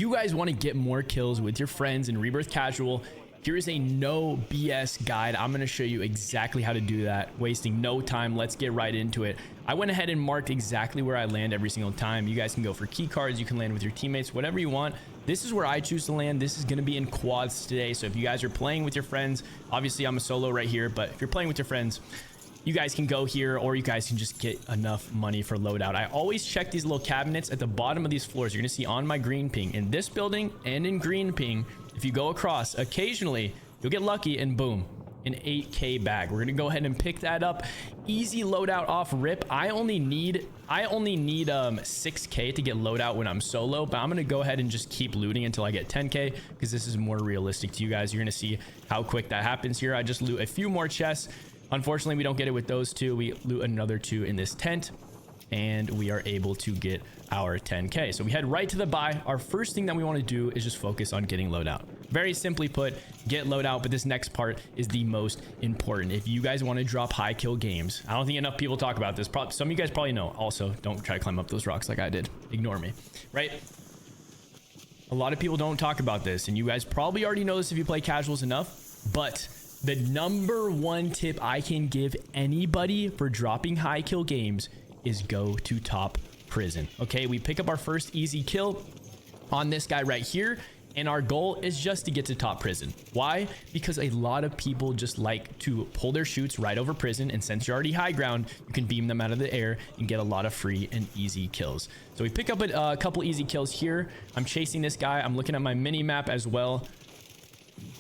you guys want to get more kills with your friends in Rebirth Casual, here is a no BS guide. I'm going to show you exactly how to do that, wasting no time. Let's get right into it. I went ahead and marked exactly where I land every single time. You guys can go for key cards. You can land with your teammates, whatever you want. This is where I choose to land. This is going to be in quads today. So if you guys are playing with your friends, obviously I'm a solo right here, but if you're playing with your friends, you guys can go here, or you guys can just get enough money for loadout. I always check these little cabinets at the bottom of these floors. You're going to see on my green ping in this building and in green ping. If you go across, occasionally you'll get lucky and boom, an 8K bag. We're going to go ahead and pick that up. Easy loadout off rip. I only need 6K to get loadout when I'm solo, but I'm going to go ahead and just keep looting until I get 10K because this is more realistic to you guys. You're going to see how quick that happens here. I just loot a few more chests. Unfortunately, we don't get it with those two. We loot another two in this tent and we are able to get our 10K. So we head right to the buy. Our first thing that we want to do is just focus on getting loadout. Very simply put, get loadout, but this next part is the most important. If you guys want to drop high kill games, I don't think enough people talk about this. Some of you guys probably know. Also, don't try to climb up those rocks like I did. Ignore me, right? A lot of people don't talk about this, and you guys probably already know this if you play casuals enough, but the number one tip I can give anybody for dropping high kill games is go to top prison. Okay, we pick up our first easy kill on this guy right here, and our goal is just to get to top prison. Why? Because a lot of people just like to pull their shoots right over prison, and since you're already high ground, you can beam them out of the air and get a lot of free and easy kills. So we pick up a couple easy kills here. I'm chasing this guy. I'm looking at my mini map as well.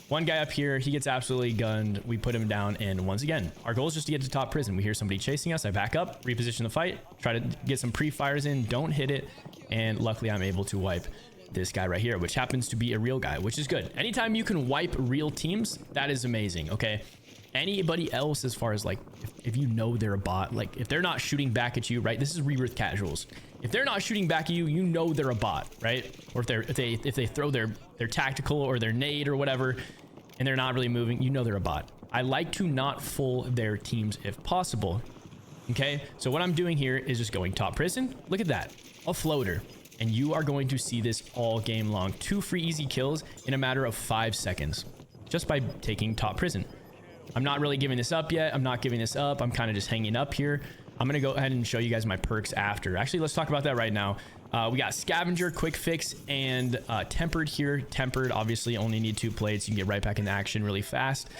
One guy up here, he gets absolutely gunned. We put him down, and once again, our goal is just to get to top prison. We hear somebody chasing us. I back up, reposition the fight, try to get some pre-fires in, don't hit it, and luckily I'm able to wipe this guy right here, which happens to be a real guy, which is good. Anytime you can wipe real teams, that is amazing. Okay, anybody else, as far as like if you know they're a bot, like if they're not shooting back at you, right? This is Rebirth Casuals. If they're not shooting back at you, you know they're a bot, right? Or if they throw their tactical or their nade or whatever, and they're not really moving, you know they're a bot. I like to not full their teams if possible. Okay, so what I'm doing here is just going top prison. Look at that, a floater. And you are going to see this all game long. 2 free easy kills in a matter of 5 seconds just by taking top prison. I'm not really giving this up yet. I'm not giving this up. I'm kind of just hanging up here. I'm going to go ahead and show you guys my perks after. Actually, let's talk about that right now. We got Scavenger, Quick Fix, and Tempered here. Tempered, obviously, only need 2 plates. You can get right back into action really fast.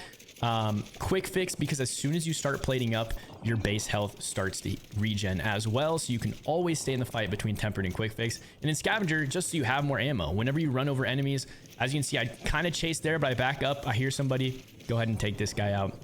Quick Fix, because as soon as you start plating up, your base health starts to regen as well, so you can always stay in the fight between Tempered and Quick Fix. And in Scavenger, just so you have more ammo whenever you run over enemies. As you can see, I kind of chased there, but I back up. I hear somebody. Go ahead and take this guy out.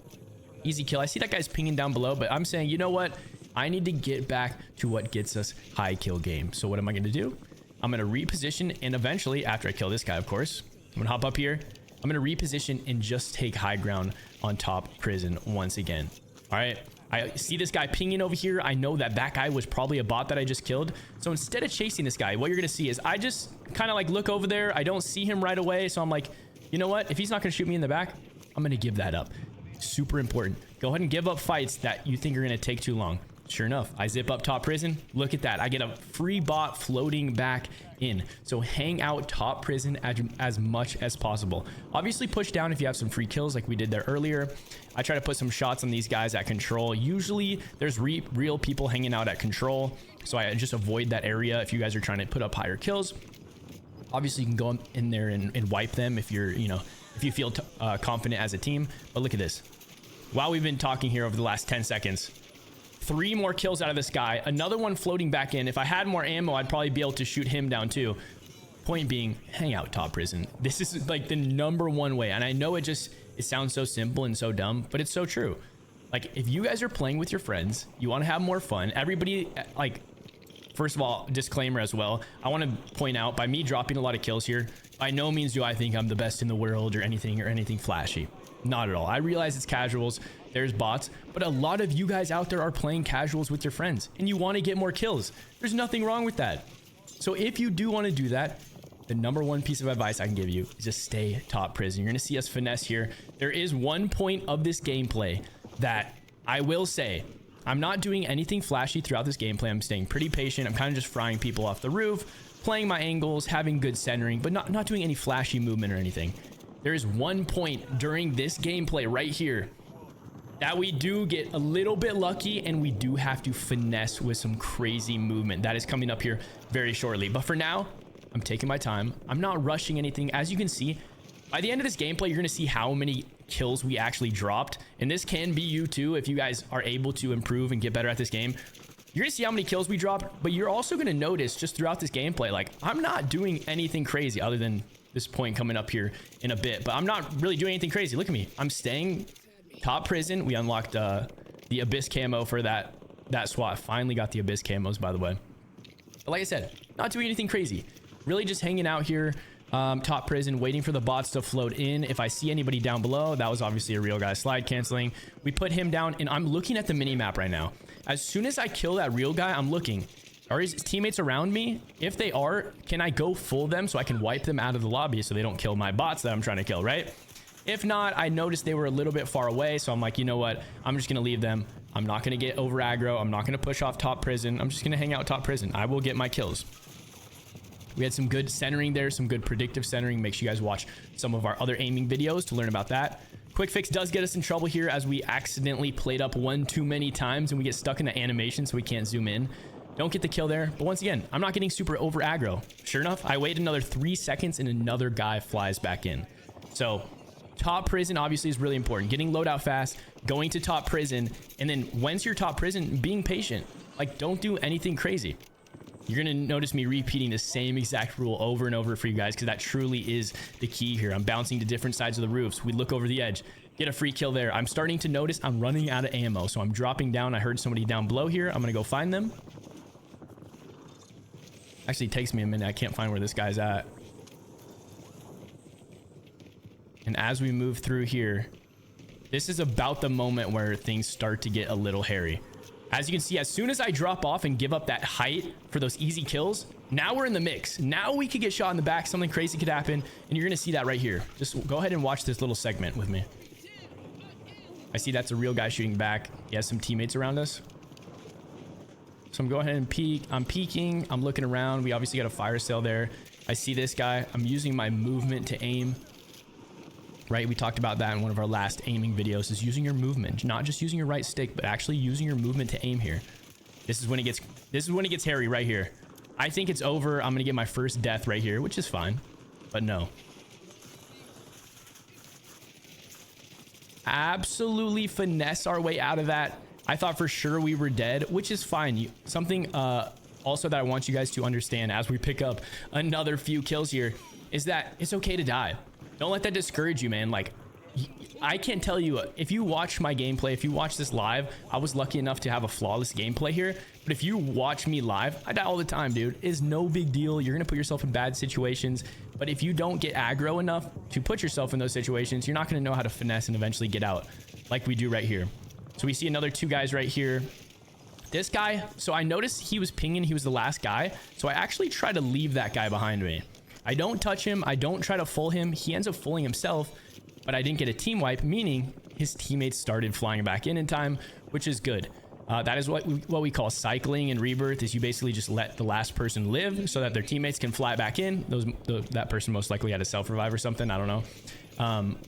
Easy kill. I see that guy's pinging down below, but I'm saying, you know what? I need to get back to what gets us high kill games. So what am I going to do? I'm going to reposition, and eventually, after I kill this guy, of course, I'm going to hop up here. I'm going to reposition and just take high ground on top prison once again. All right. I see this guy pinging over here. I know that that guy was probably a bot that I just killed. So instead of chasing this guy, what you're going to see is I just kind of like look over there. I don't see him right away. So I'm like, you know what? If he's not going to shoot me in the back, I'm going to give that up. Super important. Go ahead and give up fights that you think are going to take too long. Sure enough, I zip up top prison. Look at that. I get a free bot floating back in. So hang out top prison as much as possible. Obviously push down if you have some free kills like we did there earlier. I try to put some shots on these guys at control. Usually there's real people hanging out at control, so I just avoid that area if you guys are trying to put up higher kills. Obviously you can go in there and wipe them if you're, you know, if you feel confident as a team. But look at this. While we've been talking here over the last 10 seconds, 3 more kills out of this guy, another one floating back in. If I had more ammo, I'd probably be able to shoot him down too. Point being, hang out top prison. This is like the #1 way. And I know it sounds so simple and so dumb, but it's so true. Like if you guys are playing with your friends, you want to have more fun. Everybody, like, first of all, disclaimer as well, I want to point out, by me dropping a lot of kills here, by no means do I think I'm the best in the world or anything flashy. Not at all. I realize it's casuals, there's bots, but a lot of you guys out there are playing casuals with your friends and you want to get more kills. There's nothing wrong with that. So if you do want to do that, the #1 piece of advice I can give you is just stay top prison. You're going to see us finesse here. There is one point of this gameplay that I will say, I'm not doing anything flashy throughout this gameplay. I'm staying pretty patient. I'm kind of just frying people off the roof. playing my angles, having good centering, but not doing any flashy movement or anything. There is one point during this gameplay right here that we do get a little bit lucky, and we do have to finesse with some crazy movement. That is coming up here very shortly. But for now, I'm taking my time. I'm not rushing anything. As you can see, by the end of this gameplay, you're going to see how many kills we actually dropped. And this can be you too, if you guys are able to improve and get better at this game. You're going to see how many kills we dropped, but you're also going to notice just throughout this gameplay, like, I'm not doing anything crazy other than this point coming up here in a bit. But I'm not really doing anything crazy. Look at me. I'm staying top prison. We unlocked the Abyss camo for that SWAT. Finally got the Abyss camos, by the way. But like I said, not doing anything crazy. Really just hanging out here, top prison, waiting for the bots to float in. If I see anybody down below, that was obviously a real guy slide canceling. We put him down, and I'm looking at the mini map right now. As soon as I kill that real guy, I'm looking. Are his teammates around me? If they are, can I go full them so I can wipe them out of the lobby so they don't kill my bots that I'm trying to kill, right? If not, I noticed they were a little bit far away, so I'm like, you know what? I'm just going to leave them. I'm not going to get over aggro. I'm not going to push off top prison. I'm just going to hang out top prison. I will get my kills. We had some good centering there, some good predictive centering. Make sure you guys watch some of our other aiming videos to learn about that. Quick fix does get us in trouble here as we accidentally played up one too many times and we get stuck in the animation so we can't zoom in. Don't get the kill there. But once again, I'm not getting super over aggro. Sure enough, I wait another 3 seconds and another guy flies back in. So top prison obviously is really important. Getting loadout fast, going to top prison, and then once you're top prison, being patient. Like, don't do anything crazy. You're going to notice me repeating the same exact rule over and over for you guys because that truly is the key here. I'm bouncing to different sides of the roofs. We look over the edge, get a free kill there. I'm starting to notice I'm running out of ammo, so I'm dropping down. I heard somebody down below here. I'm going to go find them. Actually, it takes me a minute. I can't find where this guy's at. And as we move through here, this is about the moment where things start to get a little hairy. As you can see, as soon as I drop off and give up that height for those easy kills, now we're in the mix. Now we could get shot in the back. Something crazy could happen. And you're going to see that right here. Just go ahead and watch this little segment with me. I see that's a real guy shooting back. He has some teammates around us. So I'm going ahead and peek. I'm peeking. I'm looking around. We obviously got a fire sale there. I see this guy. I'm using my movement to aim. Right, we talked about that in one of our last aiming videos, is using your movement, not just using your right stick, but actually using your movement to aim here. This is when it gets hairy right here. I think it's over. I'm gonna get my first death right here, which is fine, but no. Absolutely finesse our way out of that. I thought for sure we were dead, which is fine. Something also that I want you guys to understand as we pick up another few kills here is that it's okay to die. Don't let that discourage you, man. Like, I can't tell you, if you watch my gameplay, if you watch this live, I was lucky enough to have a flawless gameplay here. But if you watch me live, I die all the time, dude. It's no big deal. You're going to put yourself in bad situations. But if you don't get aggro enough to put yourself in those situations, you're not going to know how to finesse and eventually get out like we do right here. So we see another 2 guys right here. This guy, so I noticed he was pinging. He was the last guy. So I actually try to leave that guy behind me. I don't touch him. I don't try to full him. He ends up fulling himself, but I didn't get a team wipe, meaning his teammates started flying back in time, which is good. That is what we call cycling in Rebirth, is you basically just let the last person live so that their teammates can fly back in. That person most likely had a self-revive or something. I don't know.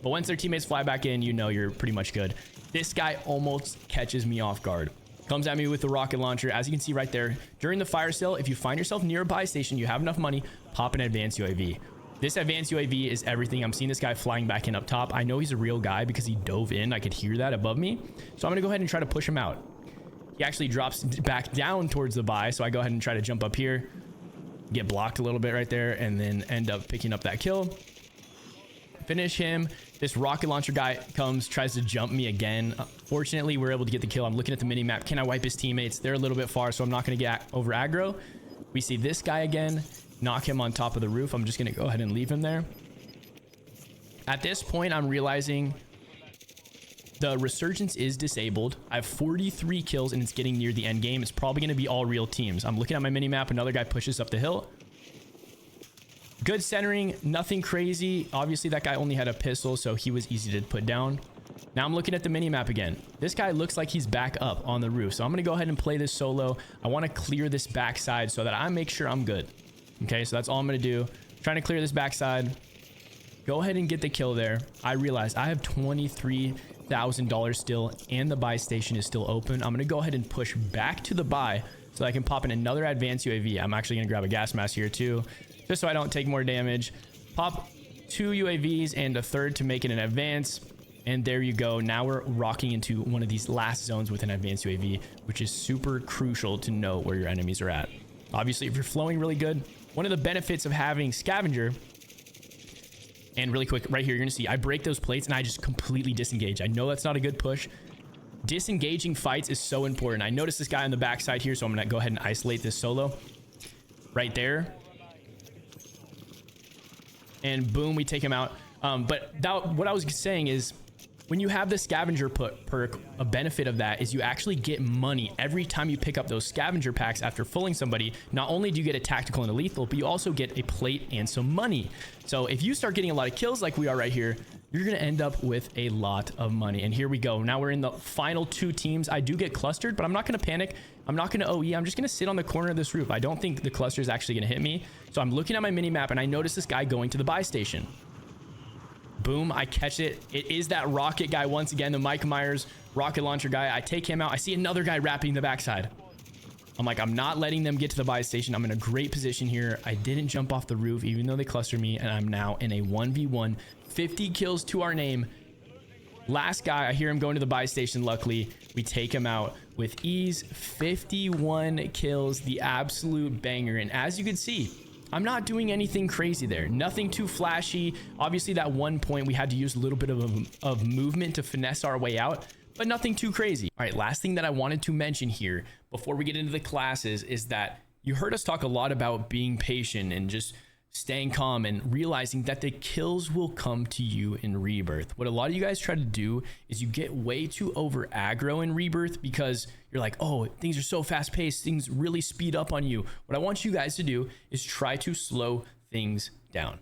But once their teammates fly back in, you know you're pretty much good. This guy almost catches me off guard. Comes at me with the rocket launcher. As you can see right there, during the fire sale, if you find yourself near a buy station, you have enough money, pop an advanced UAV. This advanced UAV is everything. I'm seeing this guy flying back in up top. I know he's a real guy because he dove in. I could hear that above me. So I'm gonna go ahead and try to push him out. He actually drops back down towards the buy. So I go ahead and try to jump up here, get blocked a little bit right there, and then end up picking up that kill. Finish him. This rocket launcher guy comes, tries to jump me again. Fortunately, we're able to get the kill. I'm looking at the mini map. Can I wipe his teammates? They're a little bit far, so I'm not going to get over aggro. We see this guy again, knock him on top of the roof. I'm just going to go ahead and leave him there. At this point, I'm realizing the resurgence is disabled. I have 43 kills and it's getting near the end game. It's probably going to be all real teams. I'm looking at my mini map. Another guy pushes up the hill. Good centering, nothing crazy. Obviously, that guy only had a pistol, so he was easy to put down. Now I'm looking at the mini map again. This guy looks like he's back up on the roof, so I'm going to go ahead and play this solo. I want to clear this backside so that I make sure I'm good. Okay, so that's all I'm gonna do. Trying to clear this backside. Go ahead and get the kill there. I realize I have $23,000 still and the buy station is still open. I'm gonna go ahead and push back to the buy so I can pop in another advanced UAV. I'm actually gonna grab a gas mask here too, just so I don't take more damage. Pop 2 UAVs and a third to make it an advance. And there you go. Now we're rocking into one of these last zones with an advanced UAV, which is super crucial to know where your enemies are at. Obviously, if you're flowing really good, one of the benefits of having scavenger, and really quick right here, you're gonna see I break those plates and I just completely disengage. I know that's not a good push. Disengaging fights is so important. I noticed this guy on the backside here, so I'm gonna go ahead and isolate this solo right there. And boom, we take him out. But what I was saying is, when you have the scavenger perk, a benefit of that is you actually get money every time you pick up those scavenger packs after fulling somebody. Not only do you get a tactical and a lethal, but you also get a plate and some money. So if you start getting a lot of kills like we are right here, you're going to end up with a lot of money. And here we go. Now we're in the final 2 teams. I do get clustered, but I'm not going to panic. I'm not going to OE. I'm just going to sit on the corner of this roof. I don't think the cluster is actually going to hit me. So I'm looking at my mini map and I notice this guy going to the buy station. Boom, I catch it. It is that rocket guy once again, the Mike Myers rocket launcher guy. I take him out. I see another guy wrapping the backside. I'm like, I'm not letting them get to the buy station. I'm in a great position here. I didn't jump off the roof even though they clustered me, and I'm now in a 1v1. 50 kills to our name. Last guy, I hear him going to the buy station. Luckily, we take him out with ease. 51 kills, the absolute banger. And as you can see, I'm not doing anything crazy there. Nothing too flashy. Obviously, that one point we had to use a little bit of movement to finesse our way out, but nothing too crazy. All right, last thing that I wanted to mention here before we get into the classes is that you heard us talk a lot about being patient and just staying calm and realizing that the kills will come to you in Rebirth. What a lot of you guys try to do is you get way too over aggro in Rebirth because you're like, oh, things are so fast paced, things really speed up on you. What I want you guys to do is try to slow things down.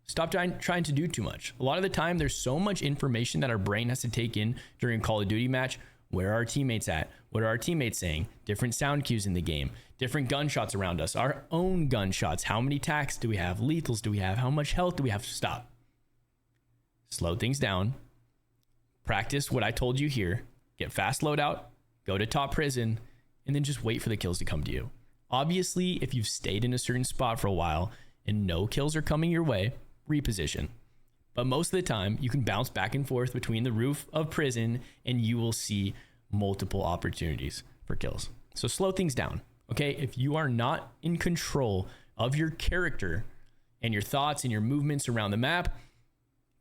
Stop trying to do too much. A lot of the time, there's so much information that our brain has to take in during a Call of Duty match. Where are our teammates at? What are our teammates saying? Different sound cues in the game, different gunshots around us, our own gunshots. How many tacks do we have? Lethals do we have? How much health do we have? Stop. Slow things down. Practice what I told you here. Get fast loadout, go to top prison, and then just wait for the kills to come to you. Obviously, if you've stayed in a certain spot for a while and no kills are coming your way, reposition. But most of the time, you can bounce back and forth between the roof of prison and you will see multiple opportunities for kills. So slow things down, okay? If you are not in control of your character and your thoughts and your movements around the map,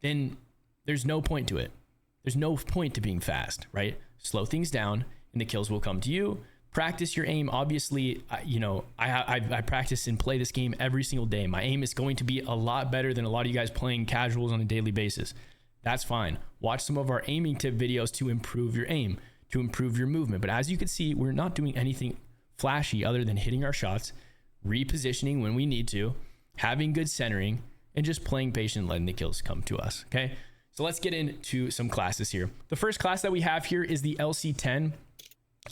then there's no point to it. There's no point to being fast, right? Slow things down and the kills will come to you. Practice your aim. Obviously, I practice and play this game every single day. My aim is going to be a lot better than a lot of you guys playing casuals on a daily basis. That's fine. Watch some of our aiming tip videos to improve your aim, to improve your movement. But as you can see, we're not doing anything flashy other than hitting our shots, repositioning when we need to, having good centering, and just playing patient and letting the kills come to us, okay? So let's get into some classes here. The first class that we have here is the LC10.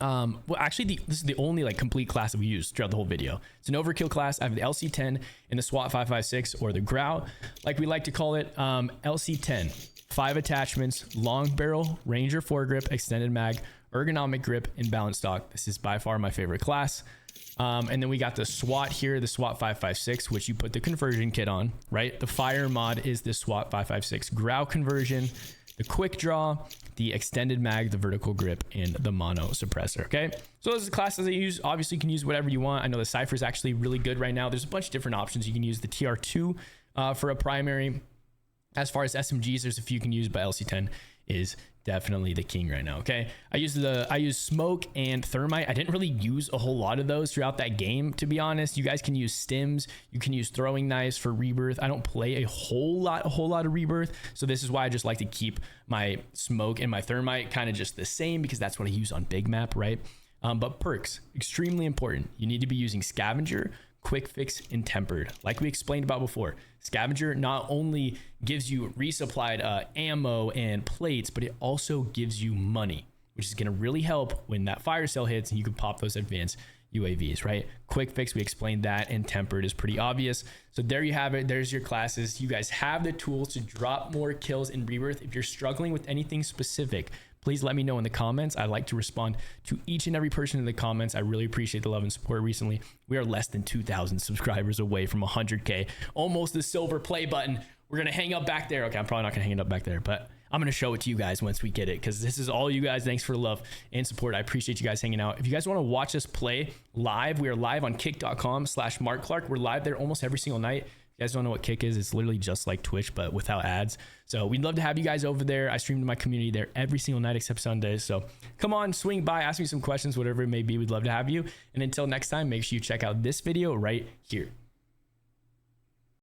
Well, actually, this is the only complete class that we use throughout the whole video. It's an overkill class. I have the LC10 and the SWAT 556, or the Grau, like we like to call it. LC10, 5 attachments, long barrel, Ranger foregrip, extended mag, ergonomic grip, and balance stock. This is by far my favorite class. And then we got the SWAT here, the SWAT 556, which you put the conversion kit on, right? The fire mod is the SWAT 556 Grau conversion, the quick draw, the extended mag, the vertical grip, and the mono suppressor. Okay, so those are the classes I use. Obviously, you can use whatever you want. I know the Cypher is actually really good right now. There's a bunch of different options. You can use the TR2 for a primary. As far as SMGs, there's a few you can use, but LC10 is definitely the king right now. Okay, I use smoke and thermite. I didn't really use a whole lot of those throughout that game, to be honest. You guys can use stims, you can use throwing knives for Rebirth. I don't play a whole lot of Rebirth, so this is why I just like to keep my smoke and my thermite kind of just the same, because that's what I use on big map, right? But perks, extremely important. You need to be using scavenger, quick fix, and tempered. Like we explained about before, scavenger not only gives you resupplied ammo and plates, but it also gives you money, which is going to really help when that fire sale hits and you can pop those advanced UAVs, right? Quick fix, we explained that, and tempered is pretty obvious. So there you have it. There's your classes. You guys have the tools to drop more kills in Rebirth. If you're struggling with anything specific, please let me know in the comments. I like to respond to each and every person in the comments. I really appreciate the love and support recently. We are less than 2,000 subscribers away from 100K, almost the silver play button. We're gonna hang up back there. Okay, I'm probably not gonna hang it up back there, but I'm gonna show it to you guys once we get it, because this is all you guys. Thanks for the love and support. I appreciate you guys hanging out. If you guys want to watch us play live, we are live on kick.com/MarkClarkk. We're live there almost every single night. If you guys don't know what Kick is, it's literally just like Twitch, but without ads. So we'd love to have you guys over there. I stream to my community there every single night except Sundays. So come on, swing by, ask me some questions, whatever it may be. We'd love to have you. And until next time, make sure you check out this video right here.